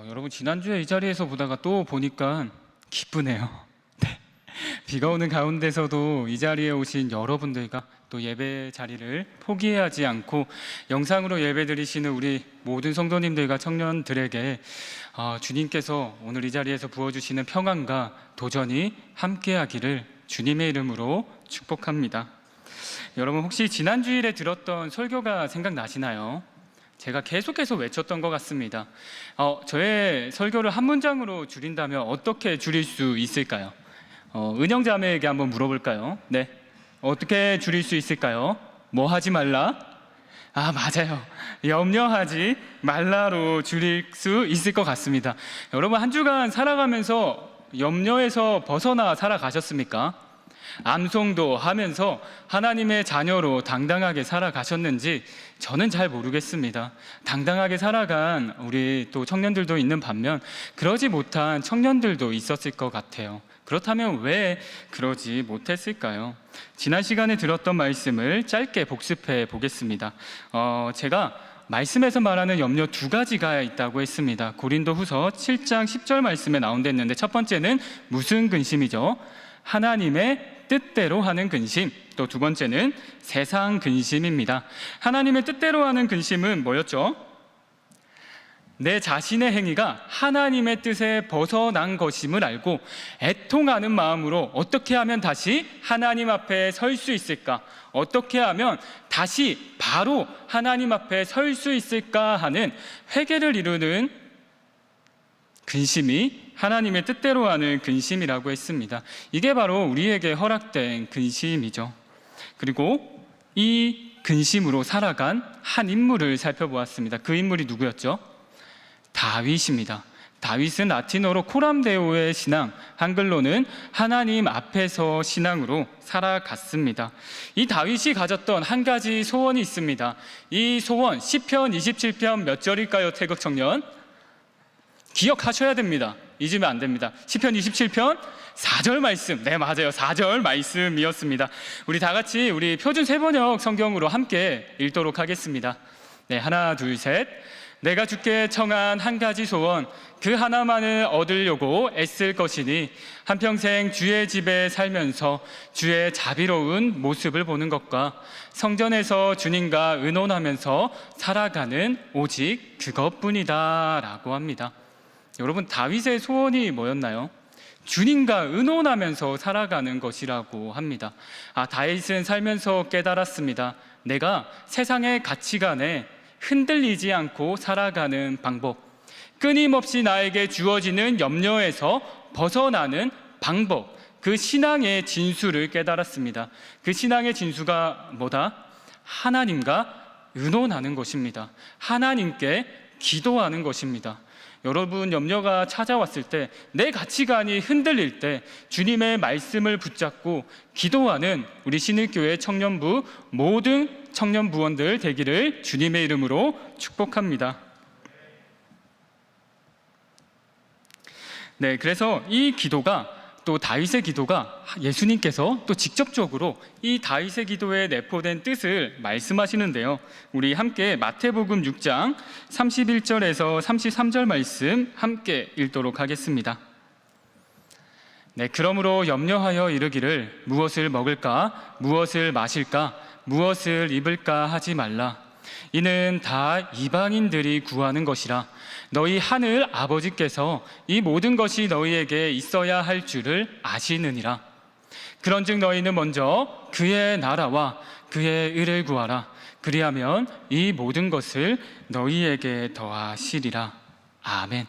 여러분 지난주에 이 자리에서 보다가 또 보니까 기쁘네요. 네. 비가 오는 가운데서도 이 자리에 오신 여러분들과 또 예배 자리를 포기하지 않고 영상으로 예배드리시는 우리 모든 성도님들과 청년들에게 주님께서 오늘 이 자리에서 부어주시는 평안과 도전이 함께하기를 주님의 이름으로 축복합니다. 여러분 혹시 지난 주일에 들었던 설교가 생각나시나요? 제가 계속해서 외쳤던 것 같습니다. 저의 설교를 한 문장으로 줄인다면 어떻게 줄일 수 있을까요? 은영 자매에게 한번 물어볼까요? 네, 어떻게 줄일 수 있을까요? 뭐 하지 말라? 맞아요. 염려하지 말라로 줄일 수 있을 것 같습니다. 여러분 한 주간 살아가면서 염려에서 벗어나 살아가셨습니까? 암송도 하면서 하나님의 자녀로 당당하게 살아가셨는지 저는 잘 모르겠습니다. 당당하게 살아간 우리 또 청년들도 있는 반면 그러지 못한 청년들도 있었을 것 같아요. 그렇다면 왜 그러지 못했을까요? 지난 시간에 들었던 말씀을 짧게 복습해 보겠습니다. 제가 말씀에서 말하는 염려 두 가지가 있다고 했습니다. 고린도후서 7장 10절 말씀에 나온댔는데 첫 번째는 무슨 근심이죠? 하나님의 뜻대로 하는 근심. 또 두 번째는 세상 근심입니다. 하나님의 뜻대로 하는 근심은 뭐였죠? 내 자신의 행위가 하나님의 뜻에 벗어난 것임을 알고 애통하는 마음으로 어떻게 하면 다시 하나님 앞에 설 수 있을까? 어떻게 하면 다시 바로 하나님 앞에 설 수 있을까 하는 회개를 이루는 근심이 하나님의 뜻대로 하는 근심이라고 했습니다. 이게 바로 우리에게 허락된 근심이죠. 그리고 이 근심으로 살아간 한 인물을 살펴보았습니다. 그 인물이 누구였죠? 다윗입니다. 다윗은 라틴어로 코람데오의 신앙, 한글로는 하나님 앞에서 신앙으로 살아갔습니다. 이 다윗이 가졌던 한 가지 소원이 있습니다. 이 소원 시편 27편 몇 절일까요? 태극 청년 기억하셔야 됩니다. 잊으면 안 됩니다. 시편 27편 4절 말씀. 네, 맞아요. 4절 말씀이었습니다. 우리 다 같이 우리 표준 세번역 성경으로 함께 읽도록 하겠습니다. 네, 하나, 둘, 셋. 내가 주께 청한 한 가지 소원, 그 하나만을 얻으려고 애쓸 것이니 한평생 주의 집에 살면서 주의 자비로운 모습을 보는 것과 성전에서 주님과 의논하면서 살아가는 오직 그것뿐이다 라고 합니다. 여러분 다윗의 소원이 뭐였나요? 주님과 의논하면서 살아가는 것이라고 합니다. 다윗은 살면서 깨달았습니다. 내가 세상의 가치관에 흔들리지 않고 살아가는 방법, 끊임없이 나에게 주어지는 염려에서 벗어나는 방법, 그 신앙의 진수를 깨달았습니다. 그 신앙의 진수가 뭐다? 하나님과 의논하는 것입니다. 하나님께 기도하는 것입니다. 여러분 염려가 찾아왔을 때, 내 가치관이 흔들릴 때 주님의 말씀을 붙잡고 기도하는 우리 신일교회 청년부 모든 청년부원들 되기를 주님의 이름으로 축복합니다. 네, 그래서 이 기도가 또 다윗의 기도가 예수님께서 또 직접적으로 이 다윗의 기도에 내포된 뜻을 말씀하시는데요. 우리 함께 마태복음 6장 31절에서 33절 말씀 함께 읽도록 하겠습니다. 네, 그러므로 염려하여 이르기를 무엇을 먹을까, 무엇을 마실까, 무엇을 입을까 하지 말라. 이는 다 이방인들이 구하는 것이라. 너희 하늘 아버지께서 이 모든 것이 너희에게 있어야 할 줄을 아시느니라. 그런즉 너희는 먼저 그의 나라와 그의 의를 구하라. 그리하면 이 모든 것을 너희에게 더하시리라. 아멘.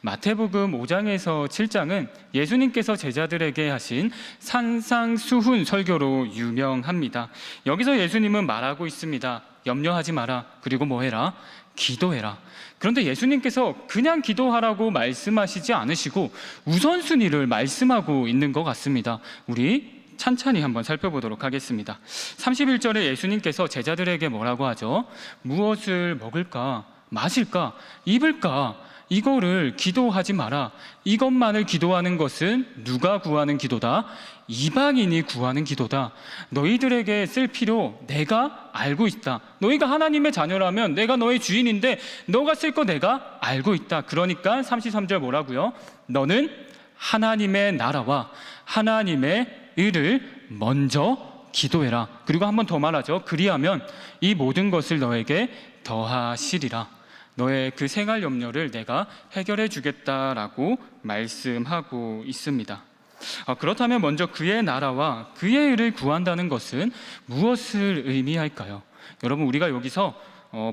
마태복음 5장에서 7장은 예수님께서 제자들에게 하신 산상수훈 설교로 유명합니다. 여기서 예수님은 말하고 있습니다. 염려하지 마라. 그리고 뭐 해라? 기도해라. 그런데 예수님께서 그냥 기도하라고 말씀하시지 않으시고 우선순위를 말씀하고 있는 것 같습니다. 우리 찬찬히 한번 살펴보도록 하겠습니다. 31절에 예수님께서 제자들에게 뭐라고 하죠? 무엇을 먹을까, 마실까, 입을까, 이거를 기도하지 마라. 이것만을 기도하는 것은 누가 구하는 기도다? 이방인이 구하는 기도다. 너희들에게 쓸 필요 내가 알고 있다. 너희가 하나님의 자녀라면 내가 너의 주인인데 너가 쓸 거 내가 알고 있다. 그러니까 33절 뭐라고요? 너는 하나님의 나라와 하나님의 의를 먼저 기도해라. 그리고 한 번 더 말하죠. 그리하면 이 모든 것을 너에게 더하시리라. 너의 그 생활 염려를 내가 해결해 주겠다라고 말씀하고 있습니다. 그렇다면 먼저 그의 나라와 그의 의를 구한다는 것은 무엇을 의미할까요? 여러분, 우리가 여기서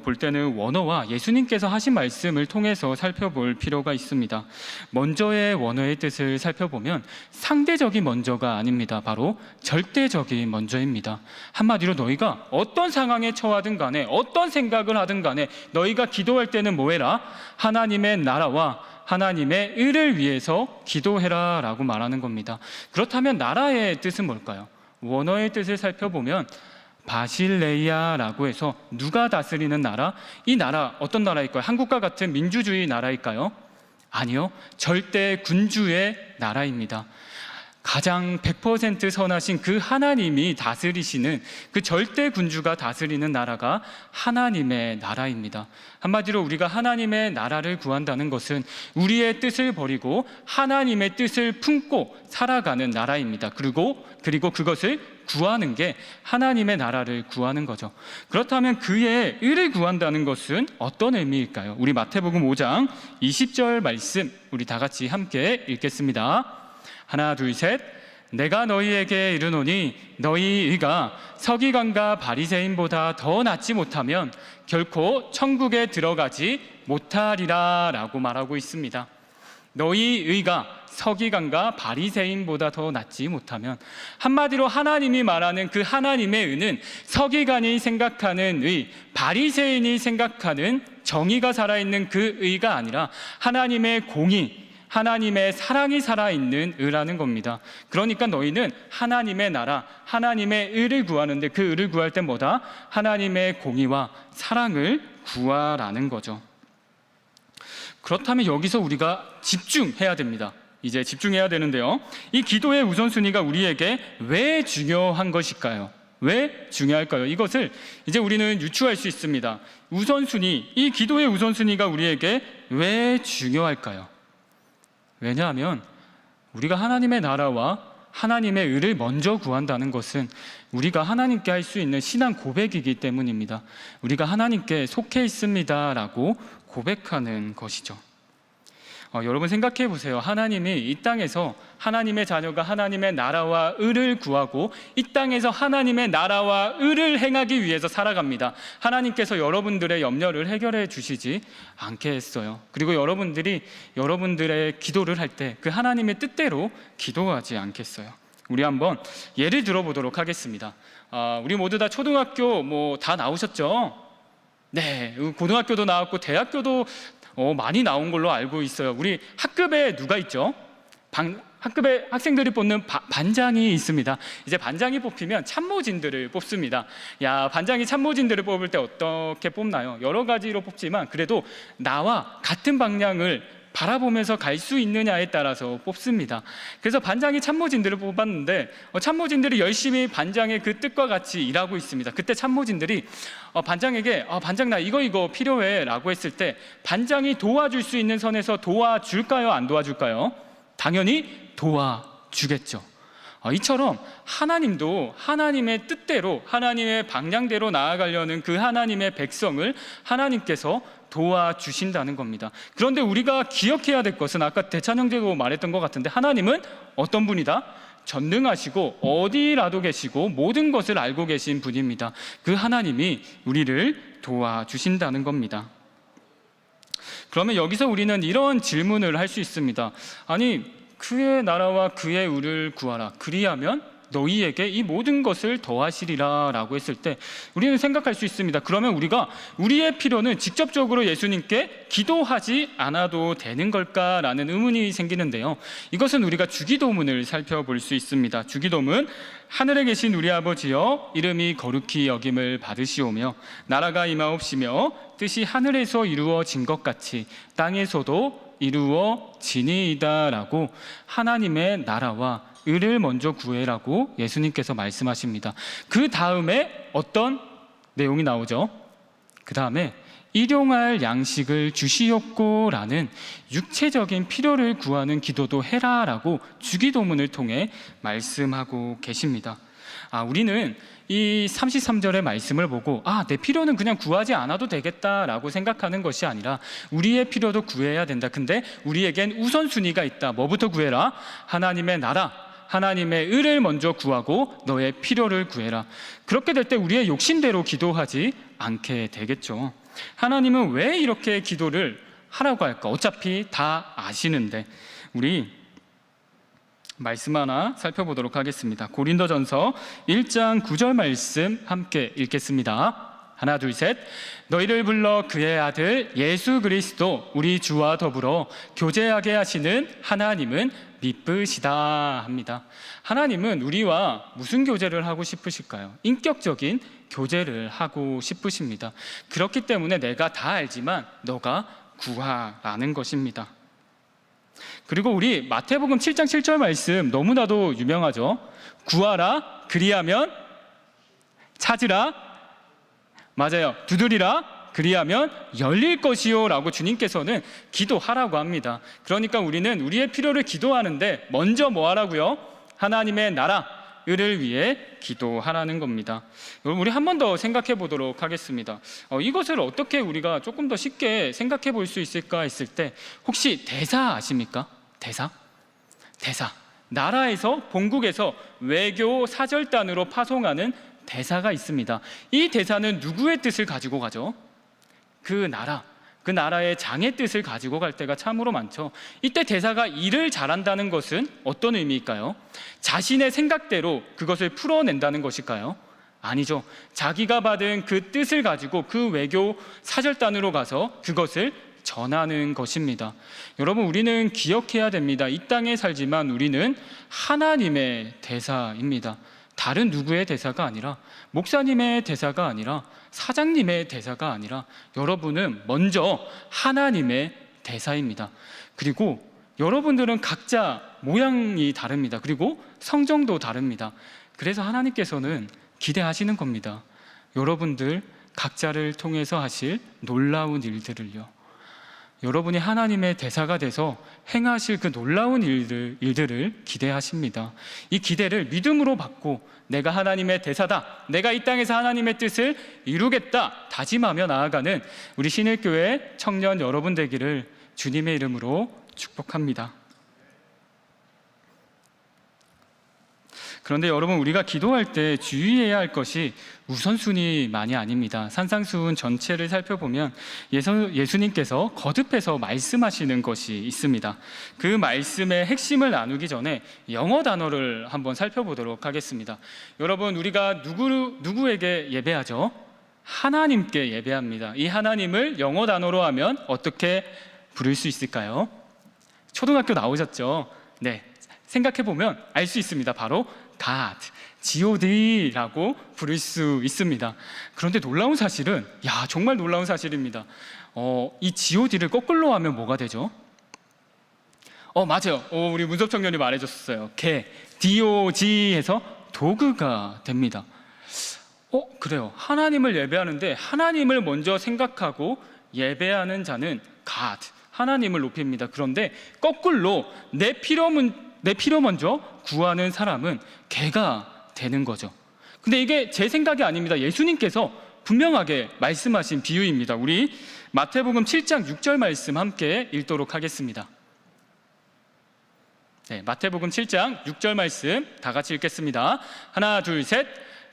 볼 때는 원어와 예수님께서 하신 말씀을 통해서 살펴볼 필요가 있습니다. 먼저의 원어의 뜻을 살펴보면 상대적인 먼저가 아닙니다. 바로 절대적인 먼저입니다. 한마디로 너희가 어떤 상황에 처하든 간에 어떤 생각을 하든 간에 너희가 기도할 때는 뭐해라? 하나님의 나라와 하나님의 의를 위해서 기도해라 라고 말하는 겁니다. 그렇다면 나라의 뜻은 뭘까요? 원어의 뜻을 살펴보면 바실레이아라고 해서 누가 다스리는 나라? 이 나라 어떤 나라일까요? 한국과 같은 민주주의 나라일까요? 아니요, 절대 군주의 나라입니다. 가장 100% 선하신 그 하나님이 다스리시는 그 절대 군주가 다스리는 나라가 하나님의 나라입니다. 한마디로 우리가 하나님의 나라를 구한다는 것은 우리의 뜻을 버리고 하나님의 뜻을 품고 살아가는 나라입니다. 그리고 그것을 구하는 게 하나님의 나라를 구하는 거죠. 그렇다면 그의 의를 구한다는 것은 어떤 의미일까요? 우리 마태복음 5장 20절 말씀 우리 다 같이 함께 읽겠습니다. 하나 둘 셋. 내가 너희에게 이르노니 너희 의가 서기관과 바리새인보다 더 낫지 못하면 결코 천국에 들어가지 못하리라 라고 말하고 있습니다. 너희 의가 서기관과 바리새인보다 더 낫지 못하면, 한마디로 하나님이 말하는 그 하나님의 의는 서기관이 생각하는 의, 바리새인이 생각하는 정의가 살아있는 그 의가 아니라 하나님의 공의, 하나님의 사랑이 살아있는 의라는 겁니다. 그러니까 너희는 하나님의 나라, 하나님의 의를 구하는데 그 의를 구할 때 뭐다? 하나님의 공의와 사랑을 구하라는 거죠. 그렇다면 여기서 우리가 집중해야 됩니다. 이제 집중해야 되는데요, 이 기도의 우선순위가 우리에게 왜 중요한 것일까요? 왜 중요할까요? 이것을 이제 우리는 유추할 수 있습니다. 우선순위, 이 기도의 우선순위가 우리에게 왜 중요할까요? 왜냐하면 우리가 하나님의 나라와 하나님의 의를 먼저 구한다는 것은 우리가 하나님께 할 수 있는 신앙 고백이기 때문입니다. 우리가 하나님께 속해 있습니다라고 고백하는 것이죠. 여러분 생각해 보세요. 하나님이 이 땅에서 하나님의 자녀가 하나님의 나라와 의를 구하고 이 땅에서 하나님의 나라와 의를 행하기 위해서 살아갑니다. 하나님께서 여러분들의 염려를 해결해 주시지 않겠어요. 그리고 여러분들의 기도를 할 때 그 하나님의 뜻대로 기도하지 않겠어요. 우리 한번 예를 들어보도록 하겠습니다. 우리 모두 다 초등학교 다 나오셨죠? 네, 고등학교도 나왔고 대학교도 많이 나온 걸로 알고 있어요. 우리 학급에 누가 있죠? 학급에 학생들이 뽑는 반장이 있습니다. 이제 반장이 뽑히면 참모진들을 뽑습니다. 반장이 참모진들을 뽑을 때 어떻게 뽑나요? 여러 가지로 뽑지만 그래도 나와 같은 방향을 바라보면서 갈 수 있느냐에 따라서 뽑습니다. 그래서 반장이 참모진들을 뽑았는데 참모진들이 열심히 반장의 그 뜻과 같이 일하고 있습니다. 그때 참모진들이 반장에게 반장 나 이거 필요해 라고 했을 때 반장이 도와줄 수 있는 선에서 도와줄까요? 안 도와줄까요? 당연히 도와주겠죠. 이처럼 하나님도 하나님의 뜻대로 하나님의 방향대로 나아가려는 그 하나님의 백성을 하나님께서 도와주신다는 겁니다. 그런데 우리가 기억해야 될 것은 아까 대찬 형제도 말했던 것 같은데 하나님은 어떤 분이다? 전능하시고 어디라도 계시고 모든 것을 알고 계신 분입니다. 그 하나님이 우리를 도와주신다는 겁니다. 그러면 여기서 우리는 이런 질문을 할 수 있습니다. 아니 그의 나라와 그의 의를 구하라. 그리하면 너희에게 이 모든 것을 더하시리라 라고 했을 때 우리는 생각할 수 있습니다. 그러면 우리가 우리의 필요는 직접적으로 예수님께 기도하지 않아도 되는 걸까라는 의문이 생기는데요, 이것은 우리가 주기도문을 살펴볼 수 있습니다. 주기도문: 하늘에 계신 우리 아버지여, 이름이 거룩히 여김을 받으시오며 나라가 임하옵시며 뜻이 하늘에서 이루어진 것 같이 땅에서도 이루어지니이다 라고 하나님의 나라와 의를 먼저 구해라고 예수님께서 말씀하십니다. 그 다음에 어떤 내용이 나오죠? 그 다음에 일용할 양식을 주시옵고 라는 육체적인 필요를 구하는 기도도 해라 라고 주기도문을 통해 말씀하고 계십니다. 우리는 이 33절의 말씀을 보고 내 필요는 그냥 구하지 않아도 되겠다라고 생각하는 것이 아니라 우리의 필요도 구해야 된다. 근데 우리에겐 우선순위가 있다. 뭐부터 구해라? 하나님의 나라, 하나님의 의를 먼저 구하고 너의 필요를 구해라. 그렇게 될 때 우리의 욕심대로 기도하지 않게 되겠죠. 하나님은 왜 이렇게 기도를 하라고 할까? 어차피 다 아시는데. 우리 말씀 하나 살펴보도록 하겠습니다. 고린도전서 1장 9절 말씀 함께 읽겠습니다. 하나 둘 셋. 너희를 불러 그의 아들 예수 그리스도 우리 주와 더불어 교제하게 하시는 하나님은 미쁘시다 합니다. 하나님은 우리와 무슨 교제를 하고 싶으실까요? 인격적인 교제를 하고 싶으십니다. 그렇기 때문에 내가 다 알지만 너가 구하라는 것입니다. 그리고 우리 마태복음 7장 7절 말씀 너무나도 유명하죠. 구하라 그리하면 찾으라, 맞아요, 두드리라 그리하면 열릴 것이요 라고 주님께서는 기도하라고 합니다. 그러니까 우리는 우리의 필요를 기도하는데 먼저 뭐 하라고요? 하나님의 나라, 의를 위해 기도하라는 겁니다. 여러분, 우리 한 번 더 생각해 보도록 하겠습니다. 이것을 어떻게 우리가 조금 더 쉽게 생각해 볼 수 있을까 했을 때, 혹시 대사 아십니까? 대사? 나라에서, 본국에서 외교 사절단으로 파송하는 대사가 있습니다. 이 대사는 누구의 뜻을 가지고 가죠? 그 나라의 장의 뜻을 가지고 갈 때가 참으로 많죠. 이때 대사가 일을 잘한다는 것은 어떤 의미일까요? 자신의 생각대로 그것을 풀어낸다는 것일까요? 아니죠. 자기가 받은 그 뜻을 가지고 그 외교 사절단으로 가서 그것을 전하는 것입니다. 여러분, 우리는 기억해야 됩니다. 이 땅에 살지만 우리는 하나님의 대사입니다. 다른 누구의 대사가 아니라, 목사님의 대사가 아니라, 사장님의 대사가 아니라 여러분은 먼저 하나님의 대사입니다. 그리고 여러분들은 각자 모양이 다릅니다. 그리고 성정도 다릅니다. 그래서 하나님께서는 기대하시는 겁니다. 여러분들 각자를 통해서 하실 놀라운 일들을요. 여러분이 하나님의 대사가 돼서 행하실 그 놀라운 일들을 기대하십니다. 이 기대를 믿음으로 받고 내가 하나님의 대사다, 내가 이 땅에서 하나님의 뜻을 이루겠다 다짐하며 나아가는 우리 신일교회 청년 여러분 되기를 주님의 이름으로 축복합니다. 그런데 여러분, 우리가 기도할 때 주의해야 할 것이 우선순위만이 아닙니다. 산상수훈 전체를 살펴보면 예수님께서 거듭해서 말씀하시는 것이 있습니다. 그 말씀의 핵심을 나누기 전에 영어 단어를 한번 살펴보도록 하겠습니다. 여러분, 우리가 누구에게 예배하죠? 하나님께 예배합니다. 이 하나님을 영어 단어로 하면 어떻게 부를 수 있을까요? 초등학교 나오셨죠? 네, 생각해보면 알 수 있습니다. 바로 God, God라고 부를 수 있습니다. 그런데 놀라운 사실은, 정말 놀라운 사실입니다. 이 God를 거꾸로 하면 뭐가 되죠? 맞아요. 우리 문섭 청년이 말해줬어요. 개, DOG에서 도그가 됩니다. 그래요. 하나님을 예배하는데 하나님을 먼저 생각하고 예배하는 자는 God, 하나님을 높입니다. 그런데 거꾸로 내 필요 먼저 구하는 사람은 개가 되는 거죠. 근데 이게 제 생각이 아닙니다. 예수님께서 분명하게 말씀하신 비유입니다. 우리 마태복음 7장 6절 말씀 함께 읽도록 하겠습니다. 네, 마태복음 7장 6절 말씀 다 같이 읽겠습니다. 하나 둘 셋.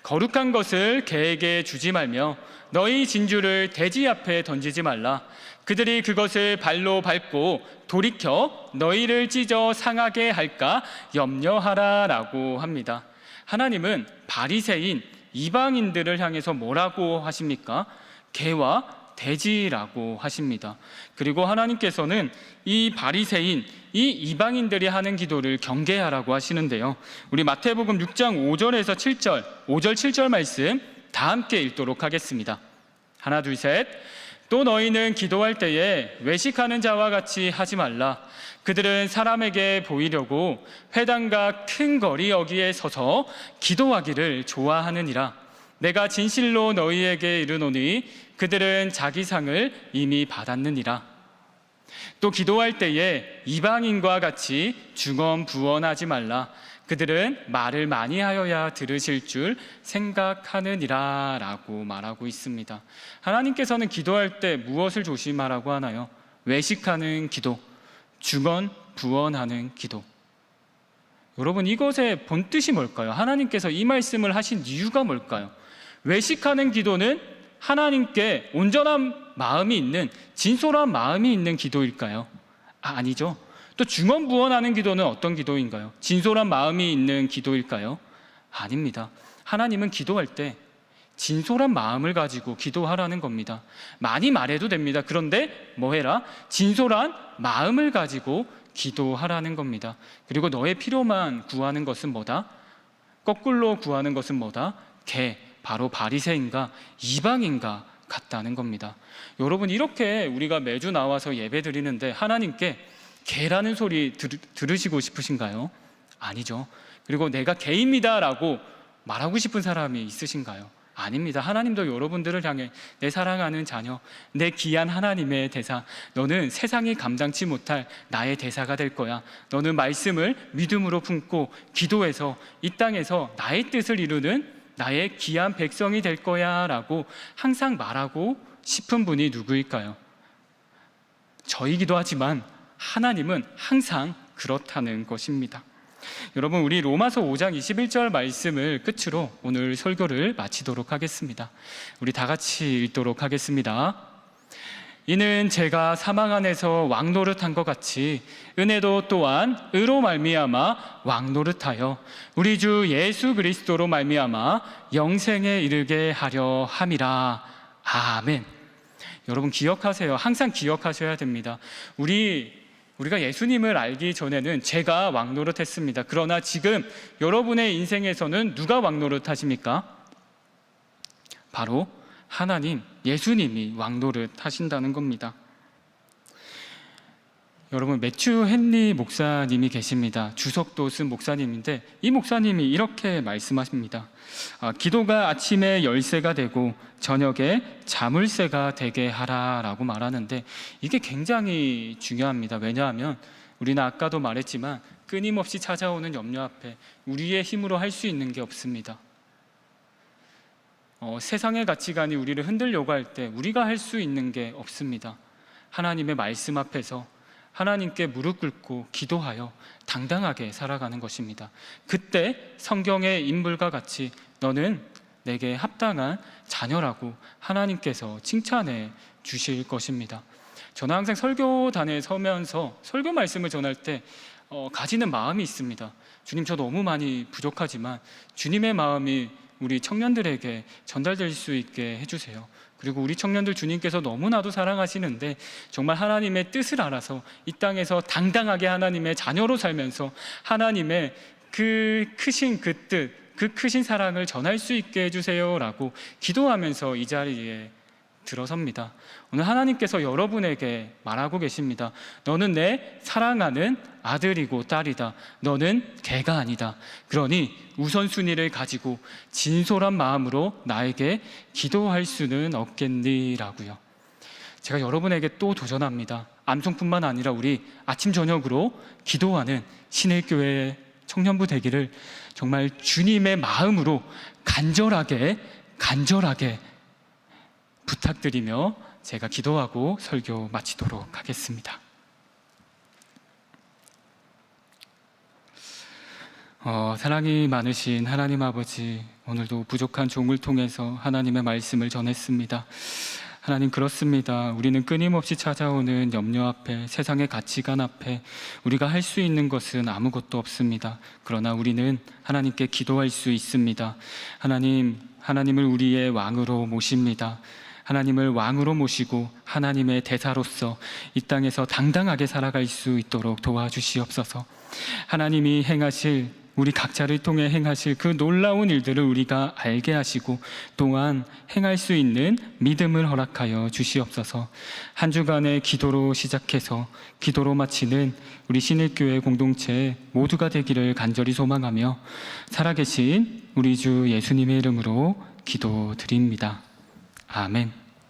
거룩한 것을 개에게 주지 말며 너희 진주를 돼지 앞에 던지지 말라. 그들이 그것을 발로 밟고 돌이켜 너희를 찢어 상하게 할까 염려하라 라고 합니다. 하나님은 바리새인 이방인들을 향해서 뭐라고 하십니까? 개와 돼지라고 하십니다. 그리고 하나님께서는 이 바리새인, 이 이방인들이 하는 기도를 경계하라고 하시는데요. 우리 마태복음 6장 5절에서 7절, 5절 7절 말씀 다 함께 읽도록 하겠습니다. 하나 둘 셋. 또 너희는 기도할 때에 외식하는 자와 같이 하지 말라. 그들은 사람에게 보이려고 회당과 큰 거리 여기에 서서 기도하기를 좋아하느니라. 내가 진실로 너희에게 이르노니 그들은 자기 상을 이미 받았느니라. 또 기도할 때에 이방인과 같이 중언부언하지 말라. 그들은 말을 많이 하여야 들으실 줄 생각하느니라 라고 말하고 있습니다. 하나님께서는 기도할 때 무엇을 조심하라고 하나요? 외식하는 기도, 중언부언하는 기도. 여러분, 이것의 본뜻이 뭘까요? 하나님께서 이 말씀을 하신 이유가 뭘까요? 외식하는 기도는 하나님께 온전한 마음이 있는, 진솔한 마음이 있는 기도일까요? 아니죠. 또 중언부언하는 기도는 어떤 기도인가요? 진솔한 마음이 있는 기도일까요? 아닙니다. 하나님은 기도할 때 진솔한 마음을 가지고 기도하라는 겁니다. 많이 말해도 됩니다. 그런데 뭐 해라? 진솔한 마음을 가지고 기도하라는 겁니다. 그리고 너의 필요만 구하는 것은 뭐다? 거꾸로 구하는 것은 뭐다? 바로 바리새인과 이방인과 같다는 겁니다. 여러분, 이렇게 우리가 매주 나와서 예배 드리는데 하나님께 개라는 소리 들으시고 싶으신가요? 아니죠. 그리고 내가 개입니다 라고 말하고 싶은 사람이 있으신가요? 아닙니다. 하나님도 여러분들을 향해 내 사랑하는 자녀, 내 귀한 하나님의 대사, 너는 세상이 감당치 못할 나의 대사가 될 거야. 너는 말씀을 믿음으로 품고 기도해서 이 땅에서 나의 뜻을 이루는 나의 귀한 백성이 될 거야 라고 항상 말하고 싶은 분이 누구일까요? 저이기도 하지만 하나님은 항상 그렇다는 것입니다. 여러분, 우리 로마서 5장 21절 말씀을 끝으로 오늘 설교를 마치도록 하겠습니다. 우리 다 같이 읽도록 하겠습니다. 이는 제가 사망 안에서 왕노릇한 것 같이 은혜도 또한 의로 말미암아 왕노릇하여 우리 주 예수 그리스도로 말미암아 영생에 이르게 하려 함이라. 아멘. 여러분, 기억하세요. 항상 기억하셔야 됩니다. 우리가 예수님을 알기 전에는 제가 왕노릇했습니다. 그러나 지금 여러분의 인생에서는 누가 왕노릇하십니까? 바로 하나님, 예수님이 왕노릇 하신다는 겁니다. 여러분, 매튜 헨리 목사님이 계십니다. 주석도 쓴 목사님인데 이 목사님이 이렇게 말씀하십니다. 기도가 아침에 열쇠가 되고 저녁에 자물쇠가 되게 하라라고 말하는데 이게 굉장히 중요합니다. 왜냐하면 우리는 아까도 말했지만 끊임없이 찾아오는 염려 앞에 우리의 힘으로 할 수 있는 게 없습니다. 세상의 가치관이 우리를 흔들려고 할 때 우리가 할 수 있는 게 없습니다. 하나님의 말씀 앞에서 하나님께 무릎 꿇고 기도하여 당당하게 살아가는 것입니다. 그때 성경의 인물과 같이 너는 내게 합당한 자녀라고 하나님께서 칭찬해 주실 것입니다. 저는 항상 설교단에 서면서 설교 말씀을 전할 때 가지는 마음이 있습니다. 주님, 저 너무 많이 부족하지만 주님의 마음이 우리 청년들에게 전달될 수 있게 해주세요. 그리고 우리 청년들 주님께서 너무나도 사랑하시는데 정말 하나님의 뜻을 알아서 이 땅에서 당당하게 하나님의 자녀로 살면서 하나님의 그 크신 그 뜻, 그 크신 사랑을 전할 수 있게 해주세요 라고 기도하면서 이 자리에 들어섭니다. 오늘 하나님께서 여러분에게 말하고 계십니다. 너는 내 사랑하는 아들이고 딸이다. 너는 개가 아니다. 그러니 우선순위를 가지고 진솔한 마음으로 나에게 기도할 수는 없겠니? 라고요. 제가 여러분에게 또 도전합니다. 암송뿐만 아니라 우리 아침 저녁으로 기도하는 신일교회 청년부 되기를 정말 주님의 마음으로 간절하게 부탁드리며 제가 기도하고 설교 마치도록 하겠습니다. 사랑이 많으신 하나님 아버지, 오늘도 부족한 종을 통해서 하나님의 말씀을 전했습니다. 하나님, 그렇습니다. 우리는 끊임없이 찾아오는 염려 앞에, 세상의 가치관 앞에 우리가 할 수 있는 것은 아무것도 없습니다. 그러나 우리는 하나님께 기도할 수 있습니다. 하나님을 우리의 왕으로 모십니다. 하나님을 왕으로 모시고 하나님의 대사로서 이 땅에서 당당하게 살아갈 수 있도록 도와주시옵소서. 하나님이 행하실, 우리 각자를 통해 행하실 그 놀라운 일들을 우리가 알게 하시고 또한 행할 수 있는 믿음을 허락하여 주시옵소서. 한 주간의 기도로 시작해서 기도로 마치는 우리 신일교회 공동체 모두가 되기를 간절히 소망하며 살아계신 우리 주 예수님의 이름으로 기도드립니다. 아멘.